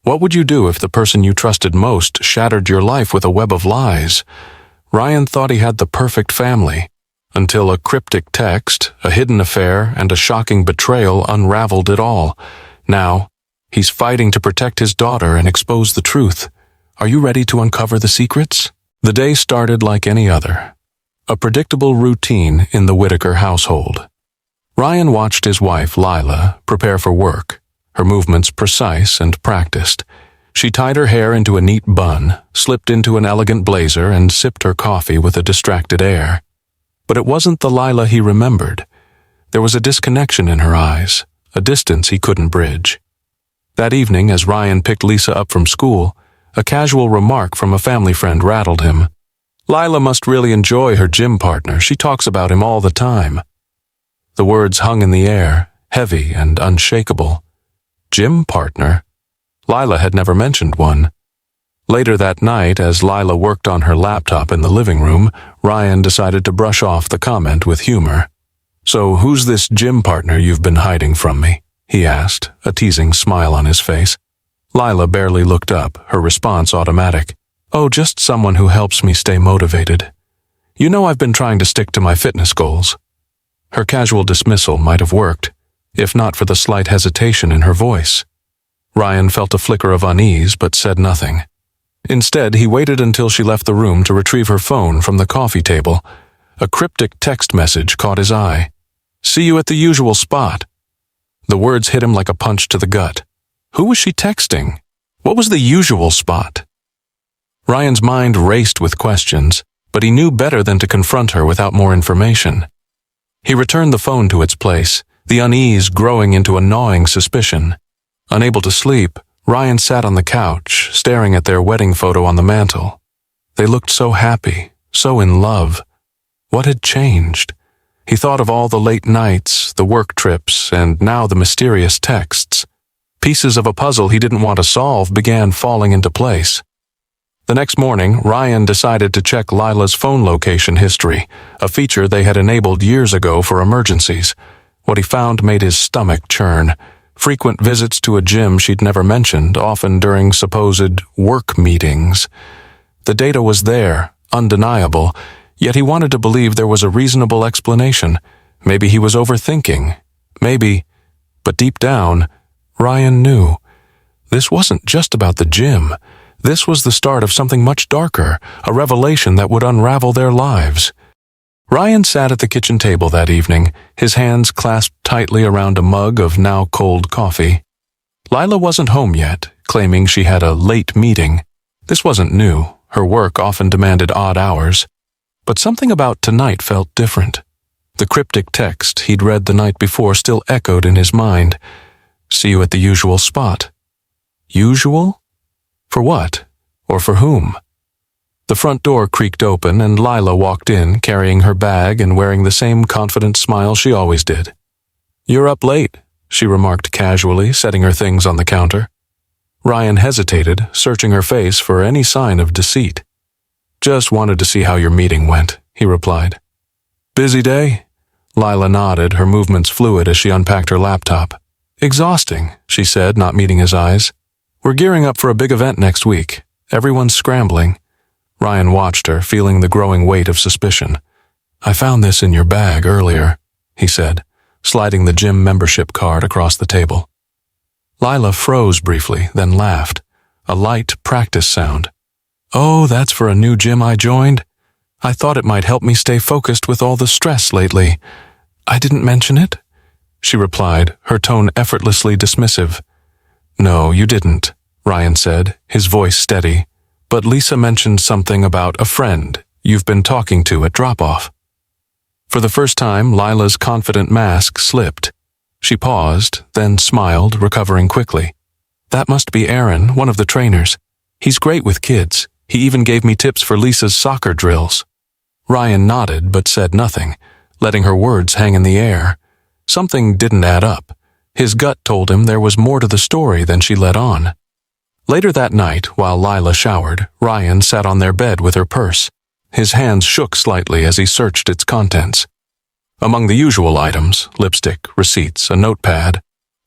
What would you do if the person you trusted most shattered your life with a web of lies? Ryan thought he had the perfect family, until a cryptic text, a hidden affair, and a shocking betrayal unraveled it all. Now, he's fighting to protect his daughter and expose the truth. Are you ready to uncover the secrets? The day started like any other. A predictable routine in the Whitaker household. Ryan watched his wife, Lila, prepare for work, her movements precise and practiced. She tied her hair into a neat bun, slipped into an elegant blazer, and sipped her coffee with a distracted air. But it wasn't the Lila he remembered. There was a disconnection in her eyes, a distance he couldn't bridge. That evening, as Ryan picked Lisa up from school, a casual remark from a family friend rattled him. Lila must really enjoy her gym partner. She talks about him all the time. The words hung in the air, heavy and unshakable. Gym partner? Lila had never mentioned one. Later that night, as Lila worked on her laptop in the living room, Ryan decided to brush off the comment with humor. "So who's this gym partner you've been hiding from me?" he asked, a teasing smile on his face. Lila barely looked up, her response automatic. "Oh, just someone who helps me stay motivated. You know I've been trying to stick to my fitness goals." Her casual dismissal might have worked, if not for the slight hesitation in her voice. Ryan felt a flicker of unease but said nothing. Instead, he waited until she left the room to retrieve her phone from the coffee table. A cryptic text message caught his eye. "See you at the usual spot." The words hit him like a punch to the gut. Who was she texting? What was the usual spot? Ryan's mind raced with questions, but he knew better than to confront her without more information. He returned the phone to its place, the unease growing into a gnawing suspicion. Unable to sleep, Ryan sat on the couch, staring at their wedding photo on the mantel. They looked so happy, so in love. What had changed? He thought of all the late nights, the work trips, and now the mysterious texts. Pieces of a puzzle he didn't want to solve began falling into place. The next morning, Ryan decided to check Lila's phone location history, a feature they had enabled years ago for emergencies. What he found made his stomach churn. Frequent visits to a gym she'd never mentioned, often during supposed work meetings. The data was there, undeniable, yet he wanted to believe there was a reasonable explanation. Maybe he was overthinking. Maybe. But deep down, Ryan knew. This wasn't just about the gym. This was the start of something much darker, a revelation that would unravel their lives. Ryan sat at the kitchen table that evening, his hands clasped tightly around a mug of now cold coffee. Lila wasn't home yet, claiming she had a late meeting. This wasn't new. Her work often demanded odd hours. But something about tonight felt different. The cryptic text he'd read the night before still echoed in his mind. "See you at the usual spot." Usual? For what? Or for whom? The front door creaked open and Lila walked in, carrying her bag and wearing the same confident smile she always did. "You're up late," she remarked casually, setting her things on the counter. Ryan hesitated, searching her face for any sign of deceit. "Just wanted to see how your meeting went," he replied. "Busy day?" Lila nodded, her movements fluid as she unpacked her laptop. "Exhausting," she said, not meeting his eyes. "We're gearing up for a big event next week. Everyone's scrambling." Ryan watched her, feeling the growing weight of suspicion. "I found this in your bag earlier," he said, sliding the gym membership card across the table. Lila froze briefly, then laughed, a light practice sound. "Oh, that's for a new gym I joined? I thought it might help me stay focused with all the stress lately. I didn't mention it?" she replied, her tone effortlessly dismissive. "No, you didn't," Ryan said, his voice steady. "But Lisa mentioned something about a friend you've been talking to at drop-off." For the first time, Lila's confident mask slipped. She paused, then smiled, recovering quickly. "That must be Aaron, one of the trainers. He's great with kids. He even gave me tips for Lisa's soccer drills." Ryan nodded but said nothing, letting her words hang in the air. Something didn't add up. His gut told him there was more to the story than she let on. Later that night, while Lila showered, Ryan sat on their bed with her purse. His hands shook slightly as he searched its contents. Among the usual items, lipstick, receipts, a notepad,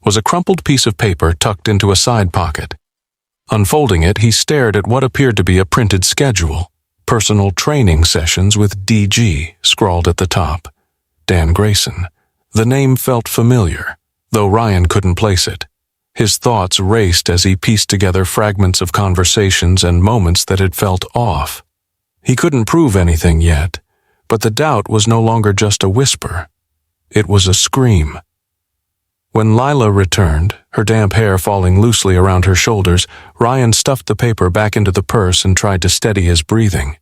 was a crumpled piece of paper tucked into a side pocket. Unfolding it, he stared at what appeared to be a printed schedule. Personal training sessions with DG scrawled at the top. Dan Grayson. The name felt familiar, though Ryan couldn't place it. His thoughts raced as he pieced together fragments of conversations and moments that had felt off. He couldn't prove anything yet, but the doubt was no longer just a whisper. It was a scream. When Lila returned, her damp hair falling loosely around her shoulders, Ryan stuffed the paper back into the purse and tried to steady his breathing.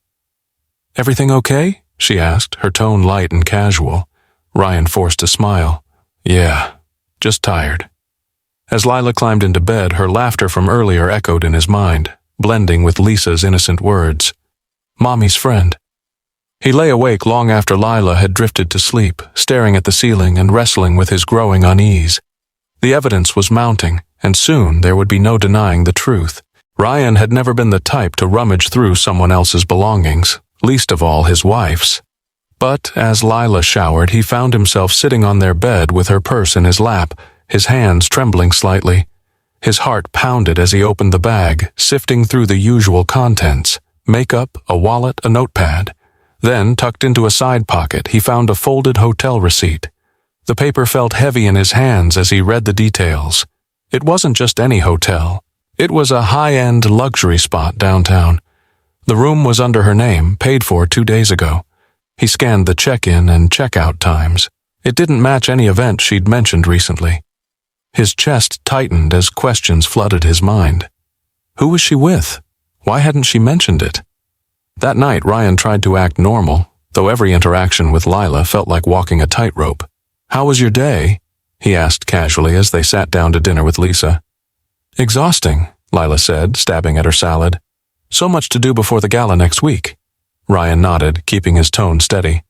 "Everything okay?" she asked, her tone light and casual. Ryan forced a smile. "Yeah, just tired." As Lila climbed into bed, her laughter from earlier echoed in his mind, blending with Lisa's innocent words. "Mommy's friend." He lay awake long after Lila had drifted to sleep, staring at the ceiling and wrestling with his growing unease. The evidence was mounting, and soon there would be no denying the truth. Ryan had never been the type to rummage through someone else's belongings, least of all his wife's. But as Lila showered, he found himself sitting on their bed with her purse in his lap, his hands trembling slightly. His heart pounded as he opened the bag, sifting through the usual contents: makeup, a wallet, a notepad. Then, tucked into a side pocket, he found a folded hotel receipt. The paper felt heavy in his hands as he read the details. It wasn't just any hotel. It was a high-end luxury spot downtown. The room was under her name, paid for 2 days ago. He scanned the check-in and check-out times. It didn't match any event she'd mentioned recently. His chest tightened as questions flooded his mind. Who was she with? Why hadn't she mentioned it? That night, Ryan tried to act normal, though every interaction with Lila felt like walking a tightrope. "How was your day?" he asked casually as they sat down to dinner with Lisa. "Exhausting," Lila said, stabbing at her salad. "So much to do before the gala next week." Ryan nodded, keeping his tone steady.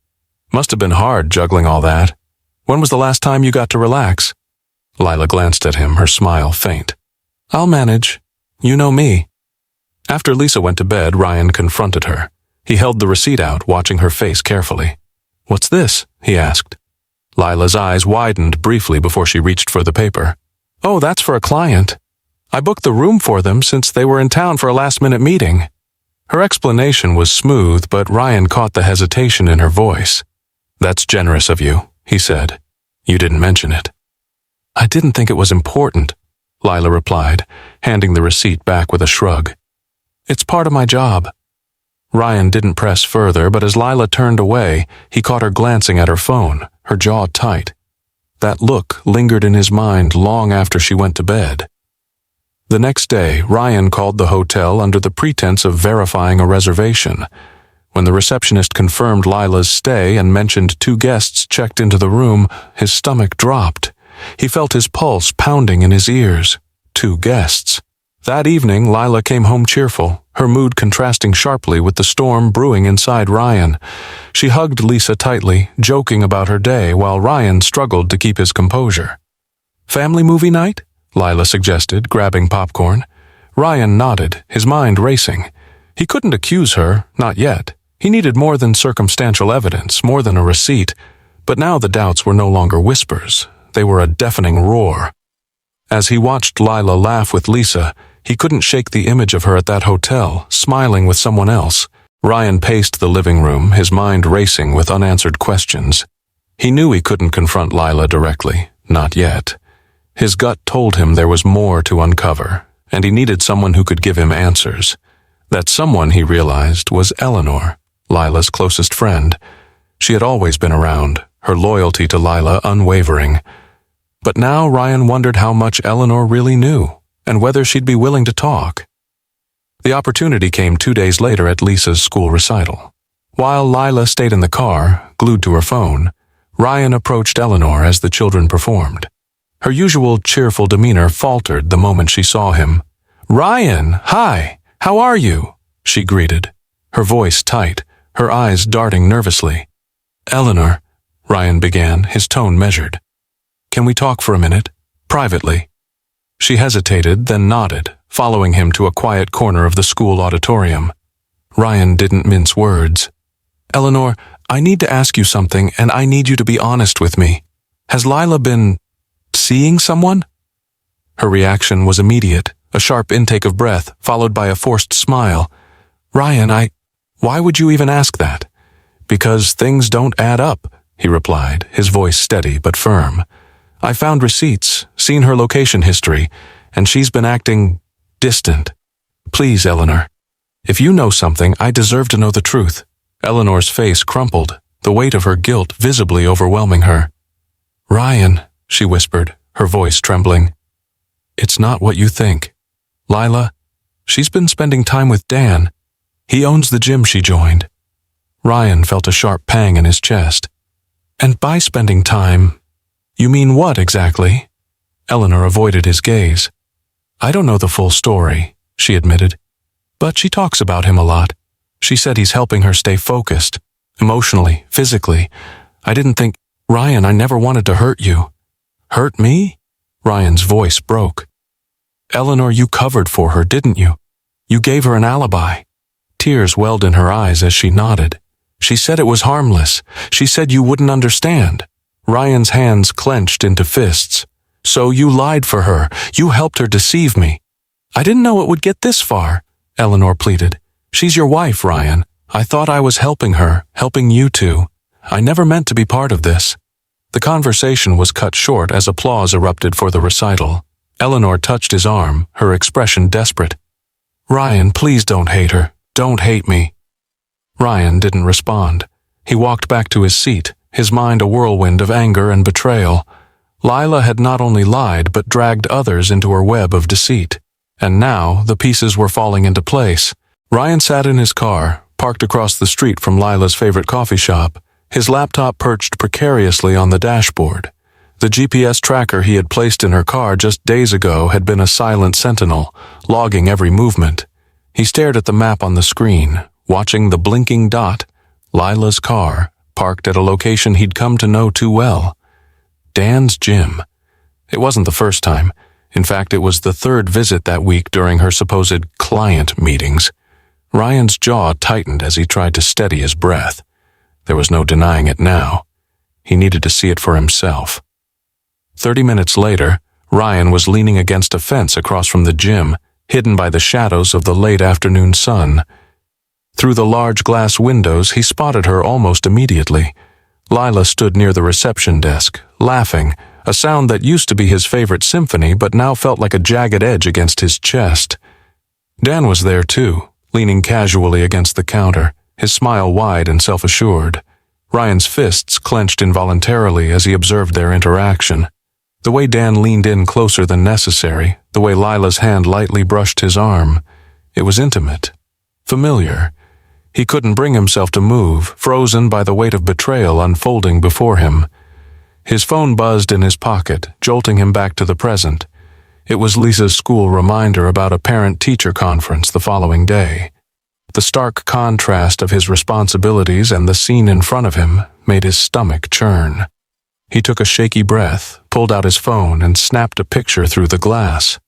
"Must have been hard juggling all that. When was the last time you got to relax?" Lila glanced at him, her smile faint. "I'll manage. You know me." After Lisa went to bed, Ryan confronted her. He held the receipt out, watching her face carefully. "What's this?" he asked. Lila's eyes widened briefly before she reached for the paper. "Oh, that's for a client. I booked the room for them since they were in town for a last-minute meeting." Her explanation was smooth, but Ryan caught the hesitation in her voice. "That's generous of you," he said. "You didn't mention it." "I didn't think it was important," Lila replied, handing the receipt back with a shrug. "It's part of my job." Ryan didn't press further, but as Lila turned away, he caught her glancing at her phone, her jaw tight. That look lingered in his mind long after she went to bed. The next day, Ryan called the hotel under the pretense of verifying a reservation. When the receptionist confirmed Lila's stay and mentioned 2 guests checked into the room, his stomach dropped. He felt his pulse pounding in his ears. 2 guests. That evening, Lila came home cheerful, her mood contrasting sharply with the storm brewing inside Ryan. She hugged Lisa tightly, joking about her day, while Ryan struggled to keep his composure. "Family movie night?" Lila suggested, grabbing popcorn. Ryan nodded, his mind racing. He couldn't accuse her, not yet. He needed more than circumstantial evidence, more than a receipt. But now the doubts were no longer whispers. They were a deafening roar. As he watched Lila laugh with Lisa, he couldn't shake the image of her at that hotel, smiling with someone else. Ryan paced the living room, his mind racing with unanswered questions. He knew he couldn't confront Lila directly, not yet. His gut told him there was more to uncover, and he needed someone who could give him answers. That someone, he realized, was Eleanor, Lila's closest friend. She had always been around, her loyalty to Lila unwavering. But now Ryan wondered how much Eleanor really knew, and whether she'd be willing to talk. The opportunity came 2 days later at Lisa's school recital. While Lila stayed in the car, glued to her phone, Ryan approached Eleanor as the children performed. Her usual cheerful demeanor faltered the moment she saw him. "Ryan, hi, how are you?" she greeted, her voice tight, her eyes darting nervously. "Eleanor," Ryan began, his tone measured. "Can we talk for a minute? Privately?" She hesitated, then nodded, following him to a quiet corner of the school auditorium. Ryan didn't mince words. "Eleanor, I need to ask you something, and I need you to be honest with me. Has Lila been seeing someone?" Her reaction was immediate, A sharp intake of breath, followed by a forced smile. "Ryan, why would you even ask that?" "Because things don't add up," he replied, his voice steady but firm. "I found receipts, seen her location history, and she's been acting distant. Please, Eleanor. If you know something, I deserve to know the truth." Eleanor's face crumpled, the weight of her guilt visibly overwhelming her. "Ryan," she whispered, her voice trembling. "It's not what you think. Lila, she's been spending time with Dan. He owns the gym she joined." Ryan felt a sharp pang in his chest. "And by spending time, you mean what exactly?" Eleanor avoided his gaze. "I don't know the full story," she admitted. "But she talks about him a lot. She said he's helping her stay focused, emotionally, physically. I didn't think, Ryan, I never wanted to hurt you." "Hurt me?" Ryan's voice broke. "Eleanor, you covered for her, didn't you? You gave her an alibi." Tears welled in her eyes as she nodded. "She said it was harmless. She said you wouldn't understand." Ryan's hands clenched into fists. "So you lied for her. You helped her deceive me." "I didn't know it would get this far," Eleanor pleaded. "She's your wife, Ryan. I thought I was helping her, helping you two. I never meant to be part of this." The conversation was cut short as applause erupted for the recital. Eleanor touched his arm, her expression desperate. "Ryan, please don't hate her. Don't hate me." Ryan didn't respond. He walked back to his seat, his mind a whirlwind of anger and betrayal. Lila had not only lied but dragged others into her web of deceit. And now the pieces were falling into place. Ryan sat in his car, parked across the street from Lila's favorite coffee shop, his laptop perched precariously on the dashboard. The GPS tracker he had placed in her car just days ago had been a silent sentinel, logging every movement. He stared at the map on the screen, watching the blinking dot, Lila's car, parked at a location he'd come to know too well. Dan's gym. It wasn't the first time. In fact, it was the third visit that week during her supposed client meetings. Ryan's jaw tightened as he tried to steady his breath. There was no denying it now. He needed to see it for himself. 30 minutes later, Ryan was leaning against a fence across from the gym, hidden by the shadows of the late afternoon sun. Through the large glass windows, he spotted her almost immediately. Lila stood near the reception desk, laughing, a sound that used to be his favorite symphony but now felt like a jagged edge against his chest. Dan was there too, leaning casually against the counter, his smile wide and self-assured. Ryan's fists clenched involuntarily as he observed their interaction. The way Dan leaned in closer than necessary, the way Lila's hand lightly brushed his arm, it was intimate, familiar. He couldn't bring himself to move, frozen by the weight of betrayal unfolding before him. His phone buzzed in his pocket, jolting him back to the present. It was Lisa's school reminder about a parent-teacher conference the following day. The stark contrast of his responsibilities and the scene in front of him made his stomach churn. He took a shaky breath, pulled out his phone, and snapped a picture through the glass.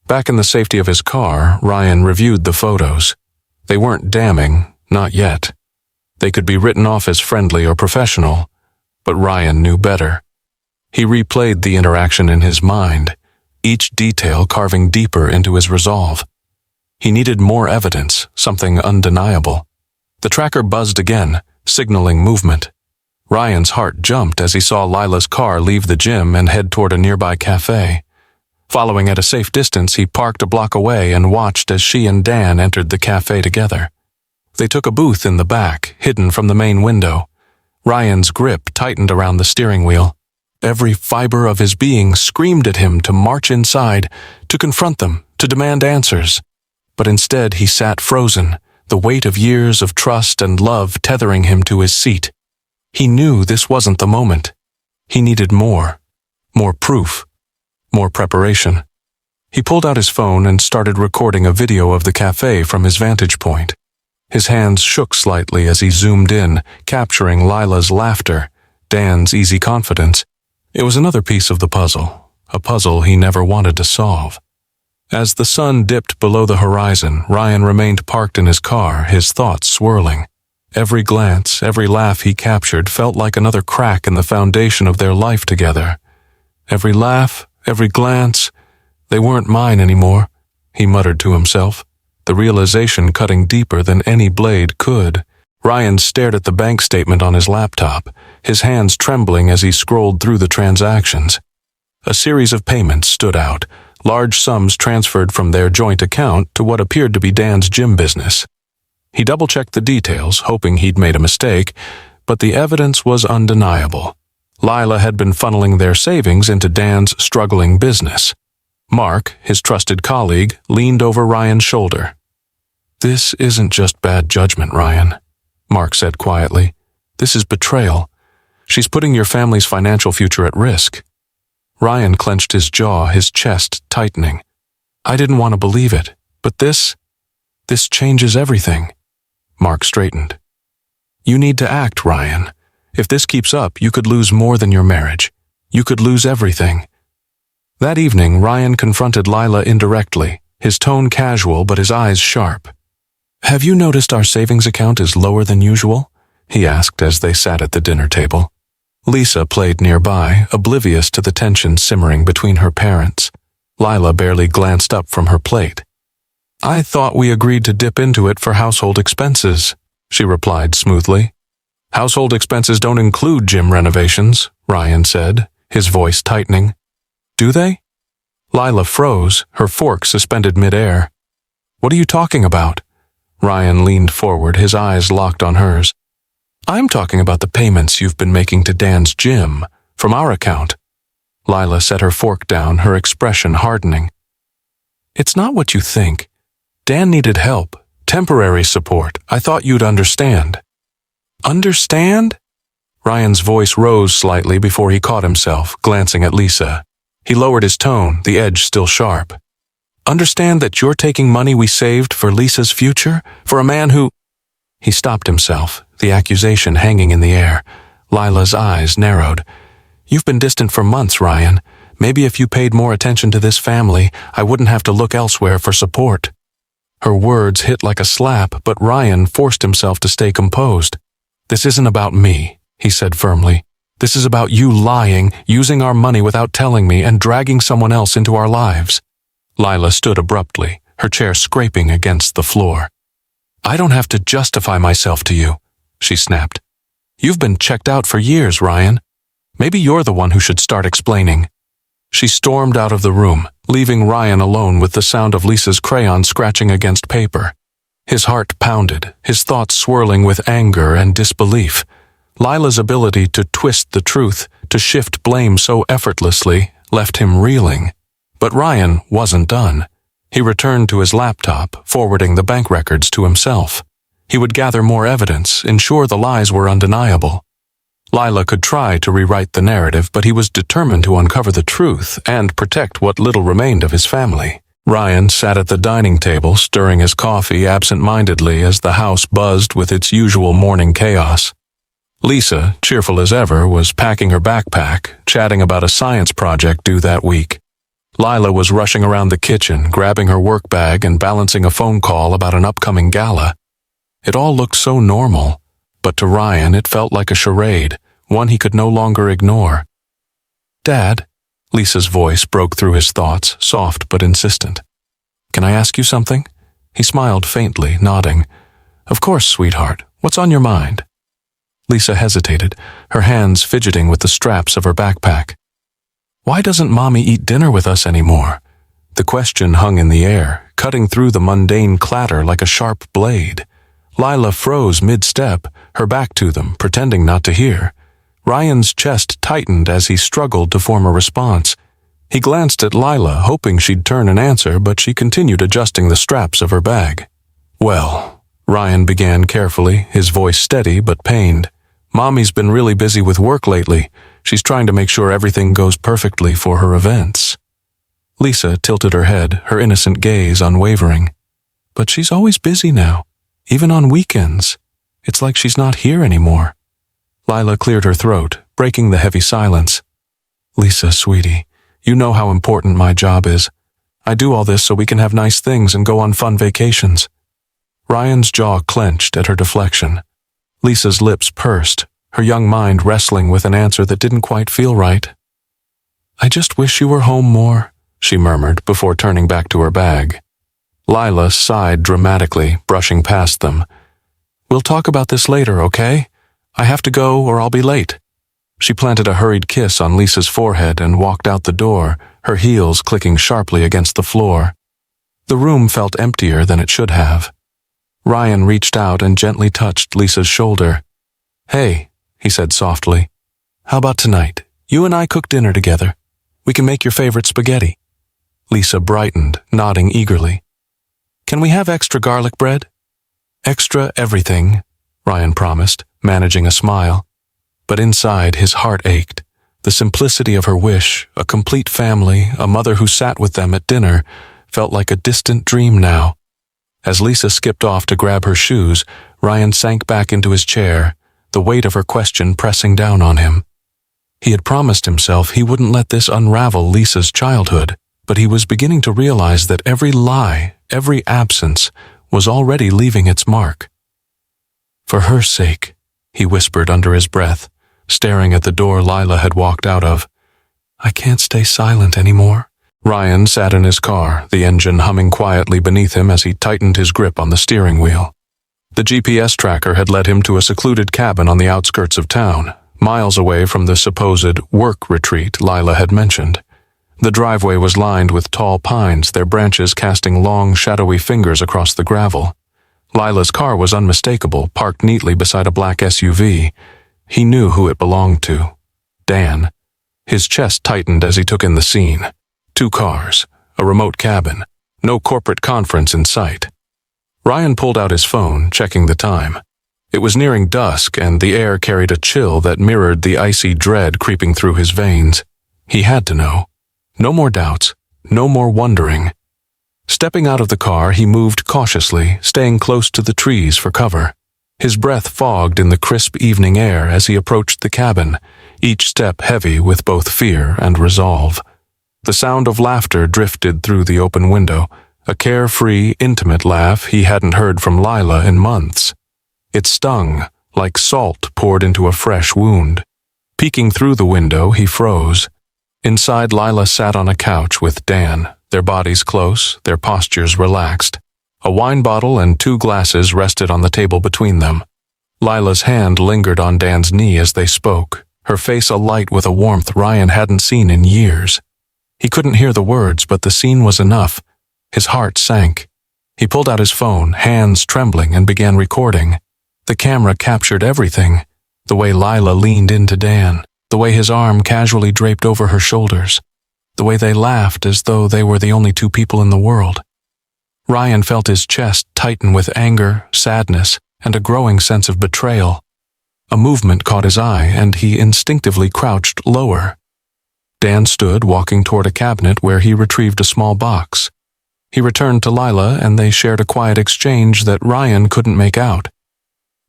Back in the safety of his car, Ryan reviewed the photos. They weren't damning, not yet. They could be written off as friendly or professional, but Ryan knew better. He replayed the interaction in his mind, each detail carving deeper into his resolve. He needed more evidence, something undeniable. The tracker buzzed again, signaling movement. Ryan's heart jumped as he saw Lila's car leave the gym and head toward a nearby cafe. Following at a safe distance, he parked a block away and watched as she and Dan entered the cafe together. They took a booth in the back, hidden from the main window. Ryan's grip tightened around the steering wheel. Every fiber of his being screamed at him to march inside, to confront them, to demand answers. But instead he sat frozen, the weight of years of trust and love tethering him to his seat. He knew this wasn't the moment. He needed more proof, more preparation. He pulled out his phone and started recording a video of the cafe from his vantage point. His hands shook slightly as he zoomed in, capturing Lila's laughter, Dan's easy confidence. It was another piece of the puzzle, a puzzle he never wanted to solve. As the sun dipped below the horizon, Ryan remained parked in his car, his thoughts swirling. Every glance, every laugh he captured felt like another crack in the foundation of their life together. Every laugh, every glance, they weren't mine anymore. he muttered to himself, the realization cutting deeper than any blade could. Ryan stared at the bank statement on his laptop, his hands trembling as he scrolled through the transactions. A series of payments stood out, large sums transferred from their joint account to what appeared to be Dan's gym business. He double-checked the details, hoping he'd made a mistake, but the evidence was undeniable. Lila had been funneling their savings into Dan's struggling business. Mark, his trusted colleague, leaned over Ryan's shoulder. "This isn't just bad judgment, Ryan," Mark said quietly. "This is betrayal. She's putting your family's financial future at risk." Ryan clenched his jaw, his chest tightening. "I didn't want to believe it, but this changes everything." Mark straightened. "You need to act, Ryan. If this keeps up, you could lose more than your marriage. You could lose everything." That evening, Ryan confronted Lila indirectly, his tone casual but his eyes sharp. "Have you noticed our savings account is lower than usual?" he asked as they sat at the dinner table. Lisa played nearby, oblivious to the tension simmering between her parents. Lila barely glanced up from her plate. "I thought we agreed to dip into it for household expenses," she replied smoothly. "Household expenses don't include gym renovations," Ryan said, his voice tightening. "Do they?" Lila froze, her fork suspended midair. "What are you talking about?" Ryan leaned forward, his eyes locked on hers. "I'm talking about the payments you've been making to Dan's gym, from our account." Lila set her fork down, her expression hardening. "It's not what you think. Dan needed help, temporary support. I thought you'd understand." "Understand?" Ryan's voice rose slightly before he caught himself, glancing at Lisa. He lowered his tone, the edge still sharp. "Understand that you're taking money we saved for Lisa's future? For a man who—" He stopped himself, the accusation hanging in the air. Lila's eyes narrowed. "You've been distant for months, Ryan. Maybe if you paid more attention to this family, I wouldn't have to look elsewhere for support." Her words hit like a slap, but Ryan forced himself to stay composed. "This isn't about me," he said firmly. "This is about you lying, using our money without telling me, and dragging someone else into our lives." Lila stood abruptly, her chair scraping against the floor. "I don't have to justify myself to you," she snapped. "You've been checked out for years, Ryan. Maybe you're the one who should start explaining." She stormed out of the room, leaving Ryan alone with the sound of Lisa's crayon scratching against paper. His heart pounded, his thoughts swirling with anger and disbelief. Lila's ability to twist the truth, to shift blame so effortlessly, left him reeling. But Ryan wasn't done. He returned to his laptop, forwarding the bank records to himself. He would gather more evidence, ensure the lies were undeniable. Lila could try to rewrite the narrative, but he was determined to uncover the truth and protect what little remained of his family. Ryan sat at the dining table, stirring his coffee absent-mindedly as the house buzzed with its usual morning chaos. Lisa, cheerful as ever, was packing her backpack, chatting about a science project due that week. Lila was rushing around the kitchen, grabbing her work bag and balancing a phone call about an upcoming gala. It all looked so normal, but to Ryan it felt like a charade, one he could no longer ignore. "Dad," Lisa's voice broke through his thoughts, soft but insistent. "Can I ask you something?" He smiled faintly, nodding. "Of course, sweetheart. What's on your mind?" Lisa hesitated, her hands fidgeting with the straps of her backpack. "Why doesn't Mommy eat dinner with us anymore?" The question hung in the air, cutting through the mundane clatter like a sharp blade. Lila froze mid-step, her back to them, pretending not to hear. Ryan's chest tightened as he struggled to form a response. He glanced at Lila, hoping she'd turn and answer, but she continued adjusting the straps of her bag. "Well," Ryan began carefully, his voice steady but pained. "Mommy's been really busy with work lately. She's trying to make sure everything goes perfectly for her events." Lisa tilted her head, her innocent gaze unwavering. "But she's always busy now, even on weekends. It's like she's not here anymore." Lila cleared her throat, breaking the heavy silence. "Lisa, sweetie, you know how important my job is. I do all this so we can have nice things and go on fun vacations." Ryan's jaw clenched at her deflection. Lisa's lips pursed, her young mind wrestling with an answer that didn't quite feel right. "I just wish you were home more," she murmured before turning back to her bag. Lila sighed dramatically, brushing past them. "We'll talk about this later, okay? I have to go or I'll be late." She planted a hurried kiss on Lisa's forehead and walked out the door, her heels clicking sharply against the floor. The room felt emptier than it should have. Ryan reached out and gently touched Lisa's shoulder. "Hey," he said softly. "How about tonight? You and I cook dinner together. We can make your favorite spaghetti." Lisa brightened, nodding eagerly. "Can we have extra garlic bread?" "Extra everything," Ryan promised, managing a smile. But inside his heart ached. The simplicity of her wish, a complete family, a mother who sat with them at dinner, felt like a distant dream now. As Lisa skipped off to grab her shoes, Ryan sank back into his chair, the weight of her question pressing down on him. He had promised himself he wouldn't let this unravel Lisa's childhood, but he was beginning to realize that every lie, every absence, was already leaving its mark. "For her sake," he whispered under his breath, staring at the door Lila had walked out of. "I can't stay silent anymore." Ryan sat in his car, the engine humming quietly beneath him as he tightened his grip on the steering wheel. The GPS tracker had led him to a secluded cabin on the outskirts of town, miles away from the supposed work retreat Lila had mentioned. The driveway was lined with tall pines, their branches casting long, shadowy fingers across the gravel. Lila's car was unmistakable, parked neatly beside a black SUV. He knew who it belonged to. Dan. His chest tightened as he took in the scene. 2 cars, a remote cabin, no corporate conference in sight. Ryan pulled out his phone, checking the time. It was nearing dusk, and the air carried a chill that mirrored the icy dread creeping through his veins. He had to know. No more doubts, no more wondering. Stepping out of the car, he moved cautiously, staying close to the trees for cover. His breath fogged in the crisp evening air as he approached the cabin, each step heavy with both fear and resolve. The sound of laughter drifted through the open window, a carefree, intimate laugh he hadn't heard from Lila in months. It stung, like salt poured into a fresh wound. Peeking through the window, he froze. Inside, Lila sat on a couch with Dan, their bodies close, their postures relaxed. A wine bottle and 2 glasses rested on the table between them. Lila's hand lingered on Dan's knee as they spoke, her face alight with a warmth Ryan hadn't seen in years. He couldn't hear the words, but the scene was enough. His heart sank. He pulled out his phone, hands trembling, and began recording. The camera captured everything. The way Lila leaned into Dan, the way his arm casually draped over her shoulders, the way they laughed as though they were the only 2 people in the world. Ryan felt his chest tighten with anger, sadness, and a growing sense of betrayal. A movement caught his eye, and he instinctively crouched lower. Dan stood, walking toward a cabinet where he retrieved a small box. He returned to Lila, and they shared a quiet exchange that Ryan couldn't make out.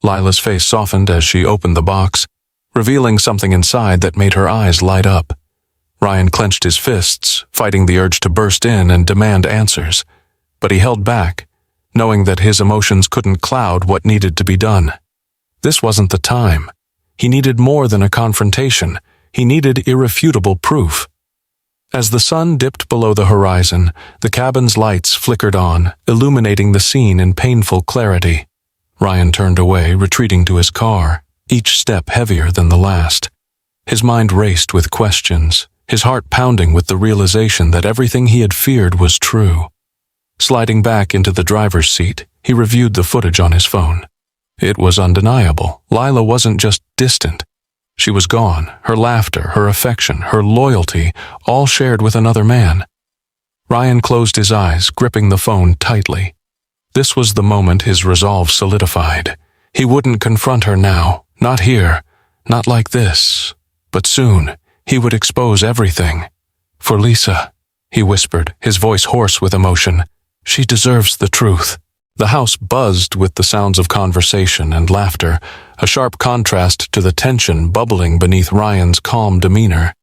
Lila's face softened as she opened the box, revealing something inside that made her eyes light up. Ryan clenched his fists, fighting the urge to burst in and demand answers. But he held back, knowing that his emotions couldn't cloud what needed to be done. This wasn't the time. He needed more than a confrontation. He needed irrefutable proof. As the sun dipped below the horizon, the cabin's lights flickered on, illuminating the scene in painful clarity. Ryan turned away, retreating to his car, each step heavier than the last. His mind raced with questions, his heart pounding with the realization that everything he had feared was true. Sliding back into the driver's seat, he reviewed the footage on his phone. It was undeniable. Lila wasn't just distant. She was gone, her laughter, her affection, her loyalty, all shared with another man. Ryan closed his eyes, gripping the phone tightly. This was the moment his resolve solidified. He wouldn't confront her now, not here, not like this. But soon, he would expose everything. "For Lisa," he whispered, his voice hoarse with emotion. "She deserves the truth." The house buzzed with the sounds of conversation and laughter, a sharp contrast to the tension bubbling beneath Ryan's calm demeanor.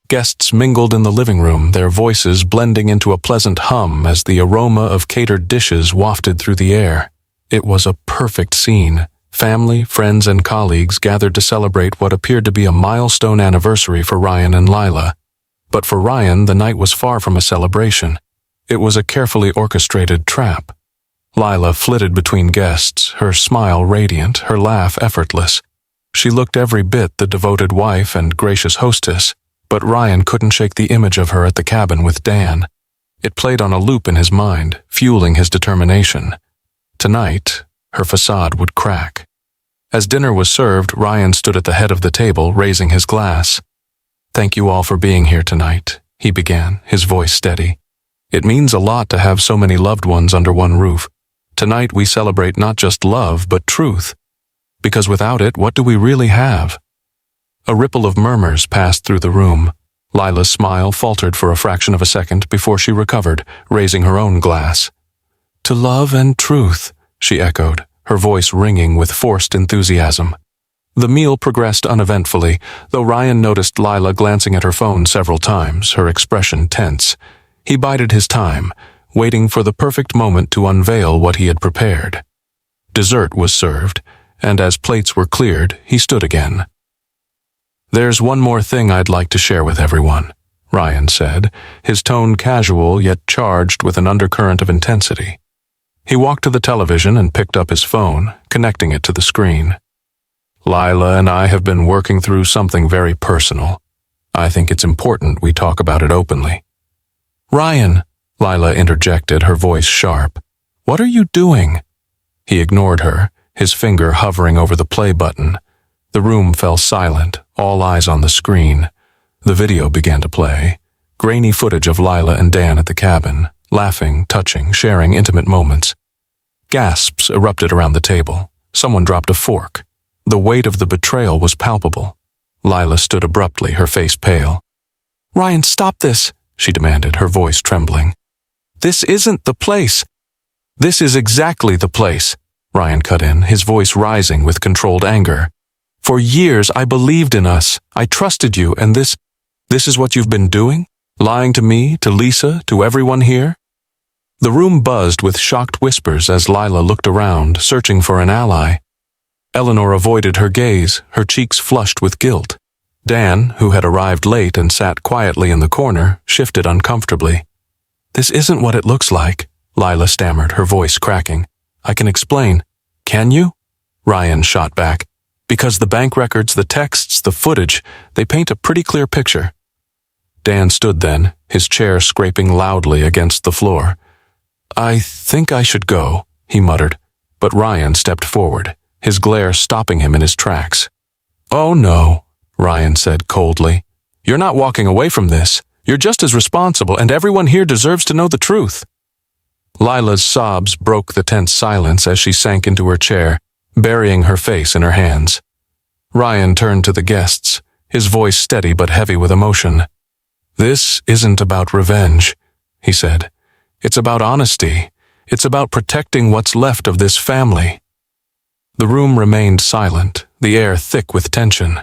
Guests mingled in the living room, their voices blending into a pleasant hum as the aroma of catered dishes wafted through the air. It was a perfect scene. Family, friends, and colleagues gathered to celebrate what appeared to be a milestone anniversary for Ryan and Lila. But for Ryan, the night was far from a celebration. It was a carefully orchestrated trap. Lila flitted between guests, her smile radiant, her laugh effortless. She looked every bit the devoted wife and gracious hostess, but Ryan couldn't shake the image of her at the cabin with Dan. It played on a loop in his mind, fueling his determination. Tonight, her facade would crack. As dinner was served, Ryan stood at the head of the table, raising his glass. "Thank you all for being here tonight," he began, his voice steady. "It means a lot to have so many loved ones under one roof. Tonight we celebrate not just love, but truth. Because without it, what do we really have?" A ripple of murmurs passed through the room. Lila's smile faltered for a fraction of a second before she recovered, raising her own glass. "To love and truth," she echoed, her voice ringing with forced enthusiasm. The meal progressed uneventfully, though Ryan noticed Lila glancing at her phone several times, her expression tense. He bided his time, waiting for the perfect moment to unveil what he had prepared. Dessert was served, and as plates were cleared, he stood again. "There's one more thing I'd like to share with everyone," Ryan said, his tone casual yet charged with an undercurrent of intensity. He walked to the television and picked up his phone, connecting it to the screen. "Lila and I have been working through something very personal. I think it's important we talk about it openly." "Ryan," Lila interjected, her voice sharp. "What are you doing?" He ignored her, his finger hovering over the play button. The room fell silent, all eyes on the screen. The video began to play. Grainy footage of Lila and Dan at the cabin, laughing, touching, sharing intimate moments. Gasps erupted around the table. Someone dropped a fork. The weight of the betrayal was palpable. Lila stood abruptly, her face pale. "Ryan, stop this," she demanded, her voice trembling. "This isn't the place." "This is exactly the place," Ryan cut in, his voice rising with controlled anger. "For years I believed in us. I trusted you, and this is what you've been doing? Lying to me, to Lisa, to everyone here?" The room buzzed with shocked whispers as Lila looked around, searching for an ally. Eleanor avoided her gaze, her cheeks flushed with guilt. Dan, who had arrived late and sat quietly in the corner, shifted uncomfortably. "This isn't what it looks like," Lila stammered, her voice cracking. "I can explain." "Can you?" Ryan shot back. "Because the bank records, the texts, the footage, they paint a pretty clear picture." Dan stood then, his chair scraping loudly against the floor. "I think I should go," he muttered, but Ryan stepped forward, his glare stopping him in his tracks. "Oh no," Ryan said coldly. "You're not walking away from this. You're just as responsible, and everyone here deserves to know the truth." Lila's sobs broke the tense silence as she sank into her chair, burying her face in her hands. Ryan turned to the guests, his voice steady but heavy with emotion. "This isn't about revenge," he said. "It's about honesty. It's about protecting what's left of this family." The room remained silent, the air thick with tension.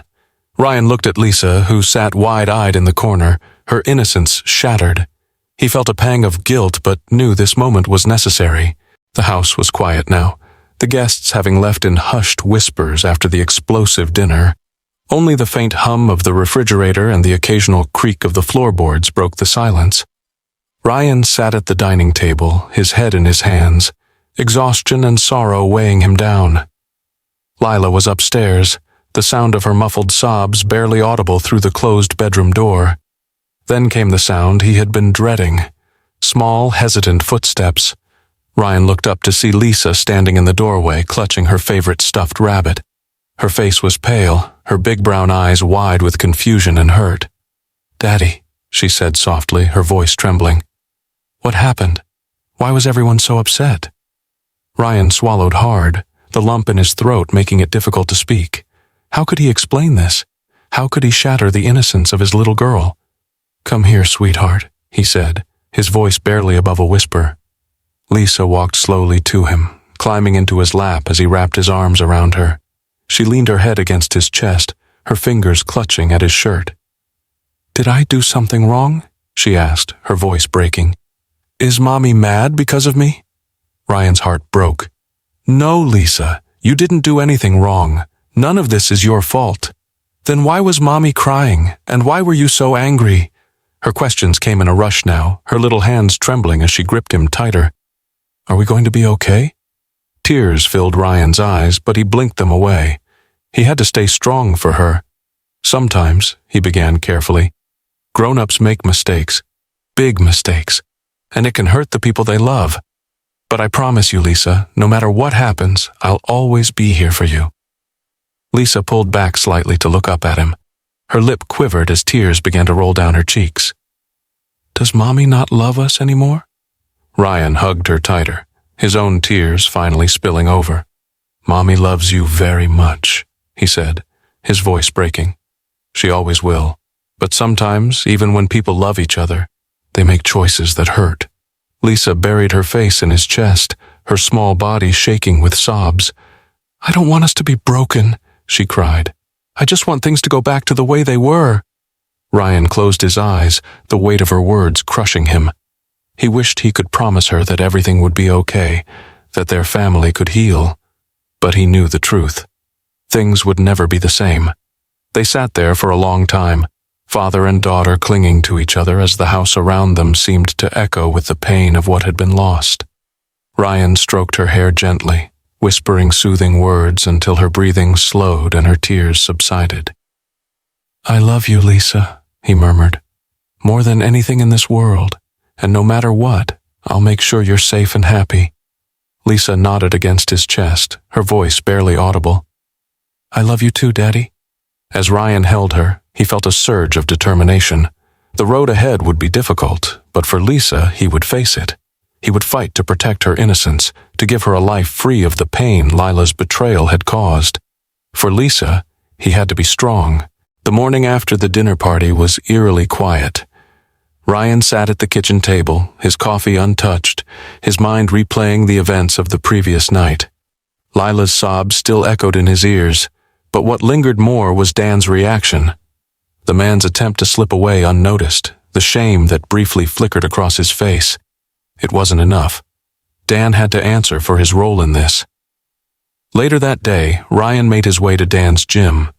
Ryan looked at Lisa, who sat wide-eyed in the corner, her innocence shattered. He felt a pang of guilt but knew this moment was necessary. The house was quiet now, the guests having left in hushed whispers after the explosive dinner. Only the faint hum of the refrigerator and the occasional creak of the floorboards broke the silence. Ryan sat at the dining table, his head in his hands, exhaustion and sorrow weighing him down. Lila was upstairs, the sound of her muffled sobs barely audible through the closed bedroom door. Then came the sound he had been dreading. Small, hesitant footsteps. Ryan looked up to see Lisa standing in the doorway, clutching her favorite stuffed rabbit. Her face was pale, her big brown eyes wide with confusion and hurt. "Daddy," she said softly, her voice trembling. "What happened? Why was everyone so upset?" Ryan swallowed hard, the lump in his throat making it difficult to speak. How could he explain this? How could he shatter the innocence of his little girl? "Come here, sweetheart," he said, his voice barely above a whisper. Lisa walked slowly to him, climbing into his lap as he wrapped his arms around her. She leaned her head against his chest, her fingers clutching at his shirt. "Did I do something wrong?" she asked, her voice breaking. "Is Mommy mad because of me?" Ryan's heart broke. "No, Lisa, you didn't do anything wrong. None of this is your fault." "Then why was Mommy crying, and why were you so angry?" Her questions came in a rush now, her little hands trembling as she gripped him tighter. Are we going to be okay? Tears filled Ryan's eyes, but he blinked them away. He had to stay strong for her. Sometimes, he began carefully, grown-ups make mistakes, big mistakes, and it can hurt the people they love. But I promise you, Lisa, no matter what happens, I'll always be here for you. Lisa pulled back slightly to look up at him. Her lip quivered as tears began to roll down her cheeks. Does Mommy not love us anymore? Ryan hugged her tighter, his own tears finally spilling over. Mommy loves you very much, he said, his voice breaking. She always will. But sometimes, even when people love each other, they make choices that hurt. Lisa buried her face in his chest, her small body shaking with sobs. I don't want us to be broken, she cried. I just want things to go back to the way they were. Ryan closed his eyes, the weight of her words crushing him. He wished he could promise her that everything would be okay, that their family could heal. But he knew the truth. Things would never be the same. They sat there for a long time, father and daughter clinging to each other as the house around them seemed to echo with the pain of what had been lost. Ryan stroked her hair gently, whispering soothing words until her breathing slowed and her tears subsided. I love you, Lisa, he murmured, more than anything in this world, and no matter what, I'll make sure you're safe and happy. Lisa nodded against his chest, her voice barely audible. I love you too, Daddy. As Ryan held her, he felt a surge of determination. The road ahead would be difficult, but for Lisa, he would face it. He would fight to protect her innocence, to give her a life free of the pain Lila's betrayal had caused. For Lisa, he had to be strong. The morning after the dinner party was eerily quiet. Ryan sat at the kitchen table, his coffee untouched, his mind replaying the events of the previous night. Lila's sobs still echoed in his ears, but what lingered more was Dan's reaction. The man's attempt to slip away unnoticed, the shame that briefly flickered across his face. It wasn't enough. Dan had to answer for his role in this. Later that day, Ryan made his way to Dan's gym.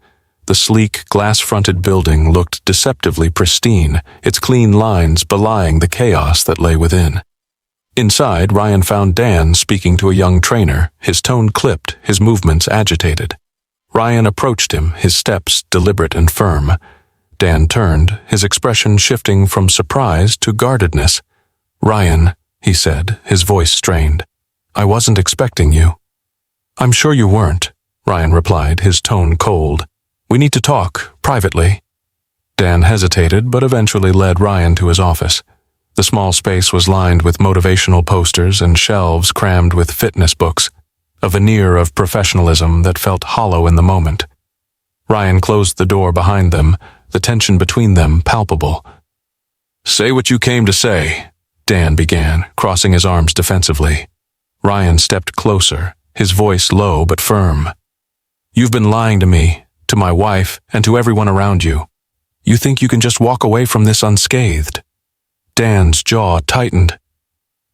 The sleek, glass-fronted building looked deceptively pristine, its clean lines belying the chaos that lay within. Inside, Ryan found Dan speaking to a young trainer, his tone clipped, his movements agitated. Ryan approached him, his steps deliberate and firm. Dan turned, his expression shifting from surprise to guardedness. Ryan, he said, his voice strained. I wasn't expecting you. I'm sure you weren't, Ryan replied, his tone cold. We need to talk, privately. Dan hesitated, but eventually led Ryan to his office. The small space was lined with motivational posters and shelves crammed with fitness books, a veneer of professionalism that felt hollow in the moment. Ryan closed the door behind them, the tension between them palpable. Say what you came to say, Dan began, crossing his arms defensively. Ryan stepped closer, his voice low but firm. You've been lying to me, to my wife, and to everyone around you. You think you can just walk away from this unscathed? Dan's jaw tightened.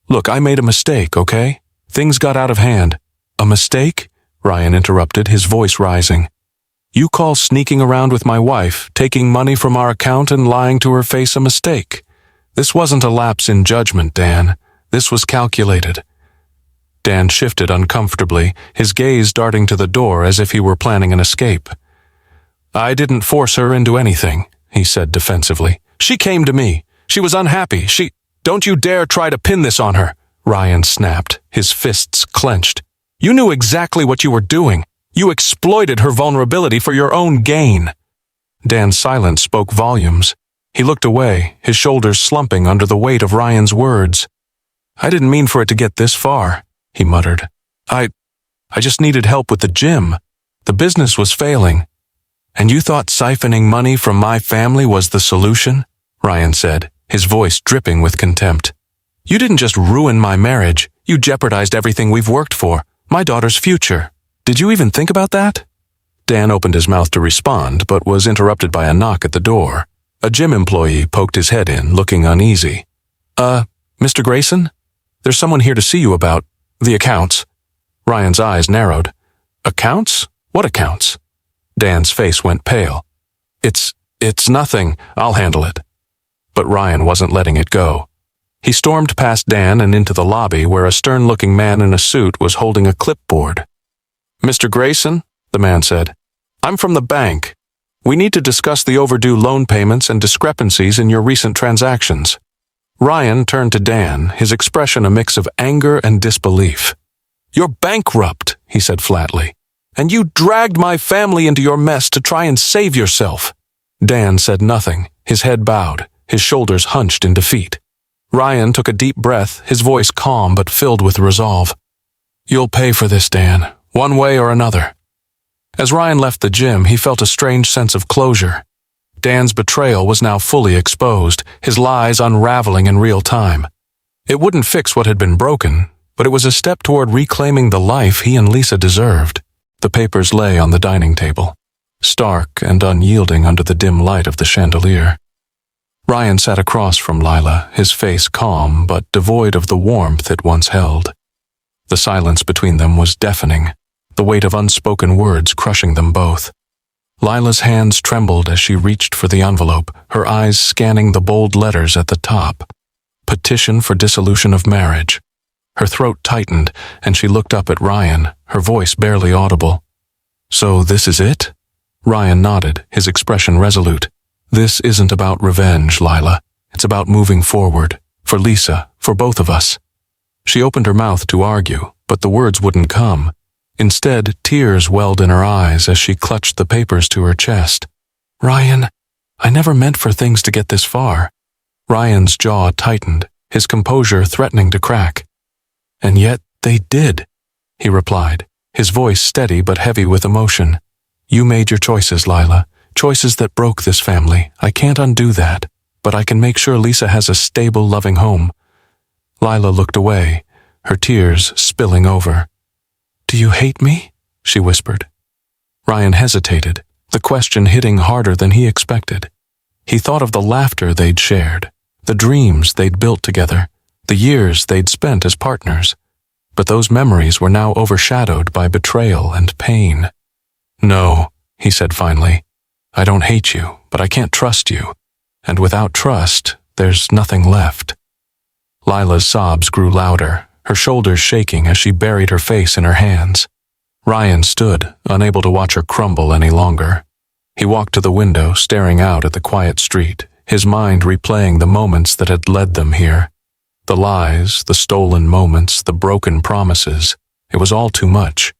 Look, I made a mistake, okay? Things got out of hand. A mistake? Ryan interrupted, his voice rising. You call sneaking around with my wife, taking money from our account and lying to her face a mistake. This wasn't a lapse in judgment, Dan. This was calculated. Dan shifted uncomfortably, his gaze darting to the door as if he were planning an escape. I didn't force her into anything, he said defensively. She came to me. She was unhappy. Don't you dare try to pin this on her, Ryan snapped, his fists clenched. You knew exactly what you were doing. You exploited her vulnerability for your own gain. Dan's silence spoke volumes. He looked away, his shoulders slumping under the weight of Ryan's words. I didn't mean for it to get this far, he muttered. I just needed help with the gym. The business was failing. And you thought siphoning money from my family was the solution? Ryan said, his voice dripping with contempt. You didn't just ruin my marriage. You jeopardized everything we've worked for, my daughter's future. Did you even think about that? Dan opened his mouth to respond, but was interrupted by a knock at the door. A gym employee poked his head in, looking uneasy. Mr. Grayson? There's someone here to see you about the accounts. Ryan's eyes narrowed. Accounts? What accounts? Dan's face went pale. It's nothing. I'll handle it. But Ryan wasn't letting it go. He stormed past Dan and into the lobby where a stern-looking man in a suit was holding a clipboard. "Mr. Grayson," the man said, "I'm from the bank. We need to discuss the overdue loan payments and discrepancies in your recent transactions." Ryan turned to Dan, his expression a mix of anger and disbelief. "You're bankrupt," he said flatly, "and you dragged my family into your mess to try and save yourself." Dan said nothing, his head bowed, his shoulders hunched in defeat. Ryan took a deep breath, his voice calm but filled with resolve. "You'll pay for this, Dan, one way or another." As Ryan left the gym, he felt a strange sense of closure. Dan's betrayal was now fully exposed, his lies unraveling in real time. It wouldn't fix what had been broken, but it was a step toward reclaiming the life he and Lisa deserved. The papers lay on the dining table, stark and unyielding under the dim light of the chandelier. Ryan sat across from Lila, his face calm but devoid of the warmth it once held. The silence between them was deafening, the weight of unspoken words crushing them both. Lila's hands trembled as she reached for the envelope, her eyes scanning the bold letters at the top. Petition for dissolution of marriage. Her throat tightened, and she looked up at Ryan, her voice barely audible. "So this is it?" Ryan nodded, his expression resolute. "This isn't about revenge, Lila. It's about moving forward. For Lisa, for both of us." She opened her mouth to argue, but the words wouldn't come. Instead, tears welled in her eyes as she clutched the papers to her chest. "Ryan, I never meant for things to get this far." Ryan's jaw tightened, his composure threatening to crack. "And yet they did," he replied, his voice steady but heavy with emotion. "You made your choices, Lila. Choices that broke this family. I can't undo that, but I can make sure Lisa has a stable, loving home." Lila looked away, her tears spilling over. "Do you hate me?" she whispered. Ryan hesitated, the question hitting harder than he expected. He thought of the laughter they'd shared, the dreams they'd built together, the years they'd spent as partners. But those memories were now overshadowed by betrayal and pain. "No," he said finally. "I don't hate you, but I can't trust you. And without trust, there's nothing left." Lila's sobs grew louder, her shoulders shaking as she buried her face in her hands. Ryan stood, unable to watch her crumble any longer. He walked to the window, staring out at the quiet street, his mind replaying the moments that had led them here. The lies, the stolen moments, the broken promises. It was all too much.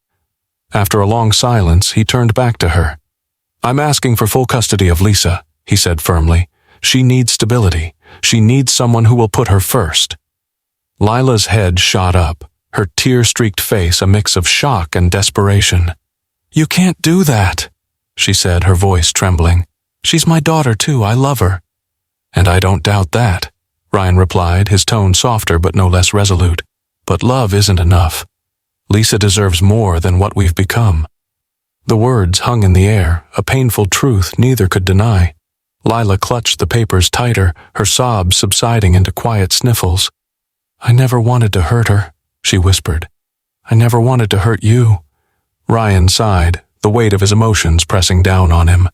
After a long silence, he turned back to her. "I'm asking for full custody of Lisa," he said firmly. "She needs stability. She needs someone who will put her first." Lila's head shot up, her tear-streaked face a mix of shock and desperation. "You can't do that," she said, her voice trembling. "She's my daughter, too. I love her." "And I don't doubt that," Ryan replied, his tone softer but no less resolute. "But love isn't enough. Lisa deserves more than what we've become." The words hung in the air, a painful truth neither could deny. Lila clutched the papers tighter, her sobs subsiding into quiet sniffles. "I never wanted to hurt her," she whispered. "I never wanted to hurt you." Ryan sighed, the weight of his emotions pressing down on him.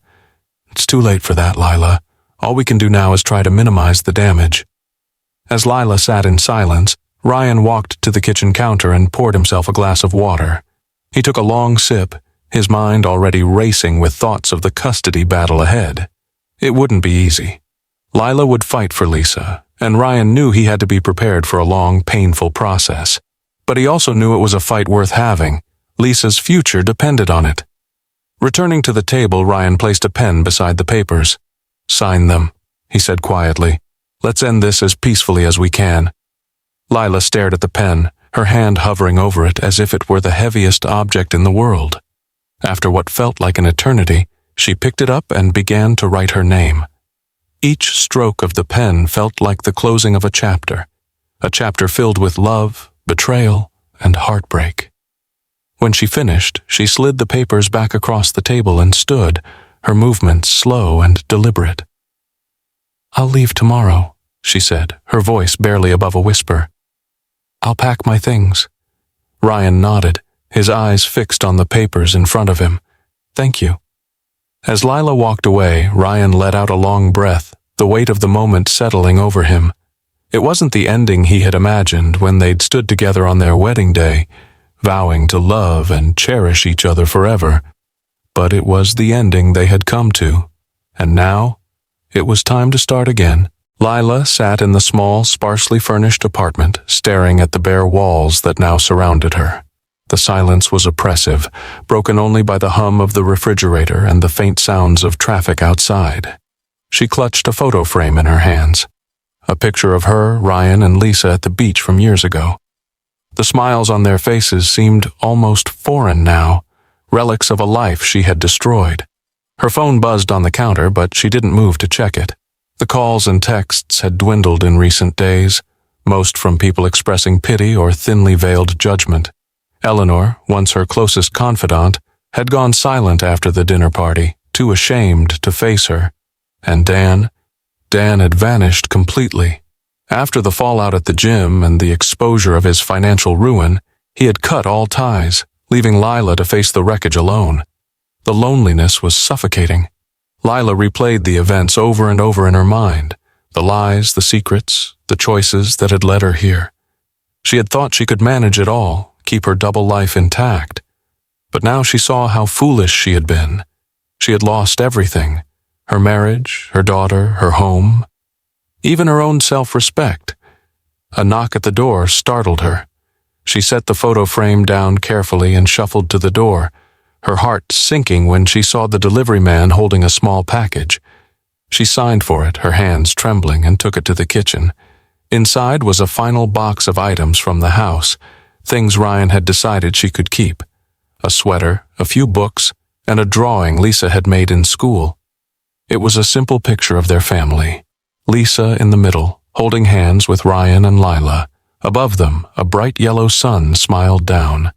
"It's too late for that, Lila. All we can do now is try to minimize the damage." As Lila sat in silence, Ryan walked to the kitchen counter and poured himself a glass of water. He took a long sip, his mind already racing with thoughts of the custody battle ahead. It wouldn't be easy. Lila would fight for Lisa, and Ryan knew he had to be prepared for a long, painful process. But he also knew it was a fight worth having. Lisa's future depended on it. Returning to the table, Ryan placed a pen beside the papers. "Sign them," he said quietly. "Let's end this as peacefully as we can." Lila stared at the pen, her hand hovering over it as if it were the heaviest object in the world. After what felt like an eternity, she picked it up and began to write her name. Each stroke of the pen felt like the closing of a chapter filled with love, betrayal, and heartbreak. When she finished, she slid the papers back across the table and stood, her movements slow and deliberate. "I'll leave tomorrow," she said, her voice barely above a whisper. "I'll pack my things." Ryan nodded, his eyes fixed on the papers in front of him. "Thank you." As Lila walked away, Ryan let out a long breath, the weight of the moment settling over him. It wasn't the ending he had imagined when they'd stood together on their wedding day, vowing to love and cherish each other forever. But it was the ending they had come to, and now it was time to start again. Lila sat in the small, sparsely furnished apartment, staring at the bare walls that now surrounded her. The silence was oppressive, broken only by the hum of the refrigerator and the faint sounds of traffic outside. She clutched a photo frame in her hands. A picture of her, Ryan, and Lisa at the beach from years ago. The smiles on their faces seemed almost foreign now, relics of a life she had destroyed. Her phone buzzed on the counter, but she didn't move to check it. The calls and texts had dwindled in recent days, most from people expressing pity or thinly veiled judgment. Eleanor, once her closest confidant, had gone silent after the dinner party, too ashamed to face her. And Dan had vanished completely. After the fallout at the gym and the exposure of his financial ruin, he had cut all ties, leaving Lila to face the wreckage alone. The loneliness was suffocating. Lila replayed the events over and over in her mind, the lies, the secrets, the choices that had led her here. She had thought she could manage it all, keep her double life intact. But now she saw how foolish she had been. She had lost everything: her marriage, her daughter, her home, even her own self-respect. A knock at the door startled her. She set the photo frame down carefully and shuffled to the door, her heart sinking when she saw the delivery man holding a small package. She signed for it, her hands trembling, and took it to the kitchen. Inside was a final box of items from the house, things Ryan had decided she could keep. A sweater, a few books, and a drawing Lisa had made in school. It was a simple picture of their family. Lisa in the middle, holding hands with Ryan and Lila. Above them, a bright yellow sun smiled down.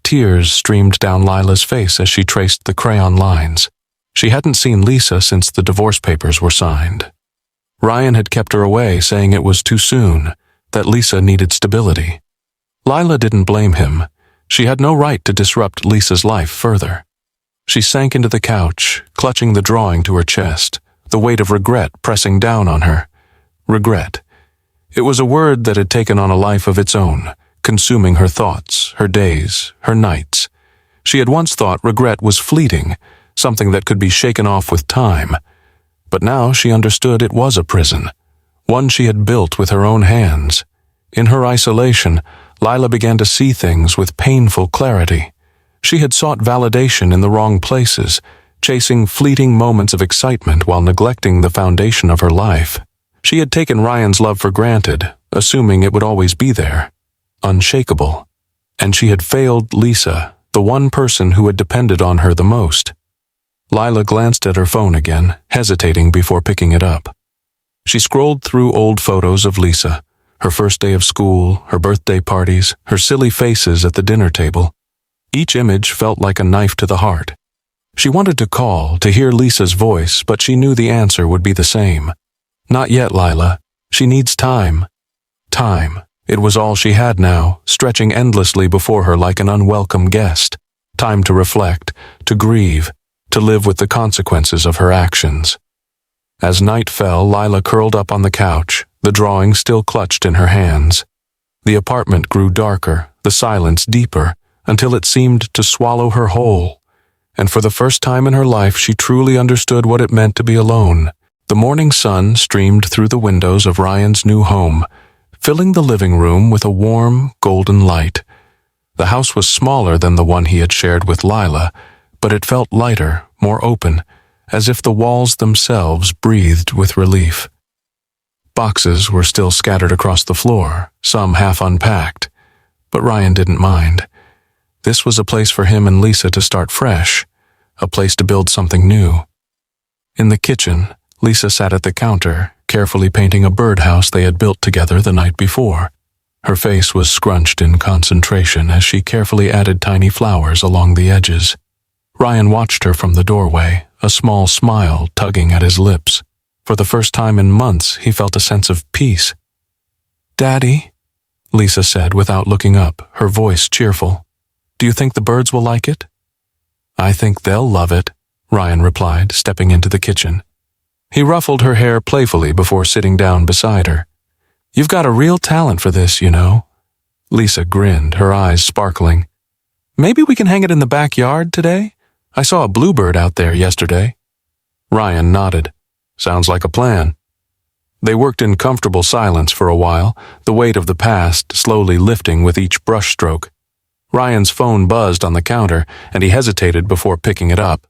Tears streamed down Lila's face as she traced the crayon lines. She hadn't seen Lisa since the divorce papers were signed. Ryan had kept her away, saying it was too soon, that Lisa needed stability. Lila didn't blame him. She had no right to disrupt Lisa's life further. She sank into the couch, clutching the drawing to her chest, the weight of regret pressing down on her. Regret. It was a word that had taken on a life of its own, consuming her thoughts, her days, her nights. She had once thought regret was fleeting, something that could be shaken off with time. But now she understood it was a prison, one she had built with her own hands. In her isolation, Lila began to see things with painful clarity. She had sought validation in the wrong places, chasing fleeting moments of excitement while neglecting the foundation of her life. She had taken Ryan's love for granted, assuming it would always be there, unshakable. And she had failed Lisa, the one person who had depended on her the most. Lila glanced at her phone again, hesitating before picking it up. She scrolled through old photos of Lisa, her first day of school, her birthday parties, her silly faces at the dinner table. Each image felt like a knife to the heart. She wanted to call, to hear Lisa's voice, but she knew the answer would be the same. Not yet, Lila. She needs time. Time. It was all she had now, stretching endlessly before her like an unwelcome guest. Time to reflect, to grieve, to live with the consequences of her actions. As night fell, Lila curled up on the couch, the drawing still clutched in her hands. The apartment grew darker, the silence deeper, until it seemed to swallow her whole. And for the first time in her life, she truly understood what it meant to be alone. The morning sun streamed through the windows of Ryan's new home, filling the living room with a warm, golden light. The house was smaller than the one he had shared with Lila, but it felt lighter, more open, as if the walls themselves breathed with relief. Boxes were still scattered across the floor, some half unpacked, but Ryan didn't mind. This was a place for him and Lisa to start fresh, a place to build something new. In the kitchen, Lisa sat at the counter, carefully painting a birdhouse they had built together the night before. Her face was scrunched in concentration as she carefully added tiny flowers along the edges. Ryan watched her from the doorway, a small smile tugging at his lips. For the first time in months, he felt a sense of peace. "Daddy," Lisa said without looking up, her voice cheerful. "Do you think the birds will like it?" "I think they'll love it," Ryan replied, stepping into the kitchen. He ruffled her hair playfully before sitting down beside her. "You've got a real talent for this, you know." Lisa grinned, her eyes sparkling. "Maybe we can hang it in the backyard today? I saw a bluebird out there yesterday." Ryan nodded. "Sounds like a plan." They worked in comfortable silence for a while, the weight of the past slowly lifting with each brushstroke. Ryan's phone buzzed on the counter, and he hesitated before picking it up.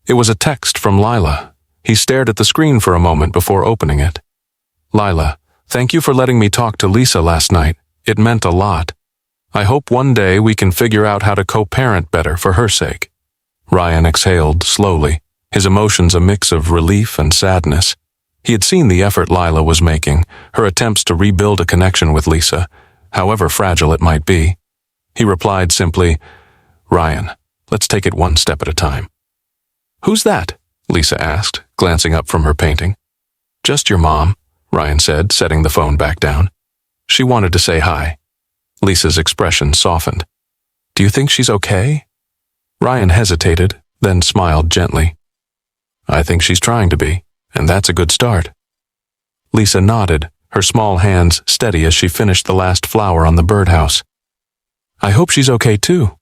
It was a text from Lila. He stared at the screen for a moment before opening it. "Lila, thank you for letting me talk to Lisa last night. It meant a lot. I hope one day we can figure out how to co-parent better for her sake." Ryan exhaled slowly, his emotions a mix of relief and sadness. He had seen the effort Lila was making, her attempts to rebuild a connection with Lisa, however fragile it might be. He replied simply, "Ryan, let's take it one step at a time." "Who's that?" Lisa asked, glancing up from her painting. "Just your mom," Ryan said, setting the phone back down. "She wanted to say hi." Lisa's expression softened. "Do you think she's okay?" Ryan hesitated, then smiled gently. "I think she's trying to be, and that's a good start." Lisa nodded, her small hands steady as she finished the last flower on the birdhouse. "I hope she's okay too."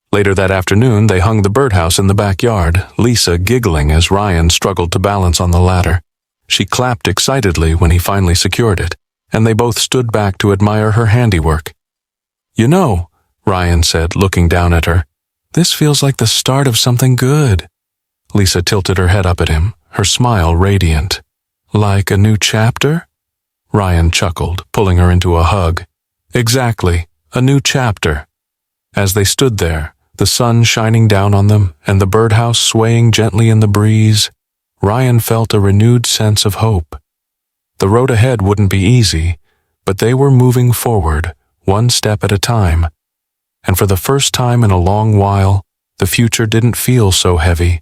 Later that afternoon, they hung the birdhouse in the backyard, Lisa giggling as Ryan struggled to balance on the ladder. She clapped excitedly when he finally secured it, and they both stood back to admire her handiwork. "You know," Ryan said, looking down at her, "this feels like the start of something good." Lisa tilted her head up at him, her smile radiant. "Like a new chapter?" Ryan chuckled, pulling her into a hug. "Exactly, a new chapter." As they stood there, the sun shining down on them and the birdhouse swaying gently in the breeze, Ryan felt a renewed sense of hope. The road ahead wouldn't be easy, but they were moving forward, one step at a time. And for the first time in a long while, the future didn't feel so heavy.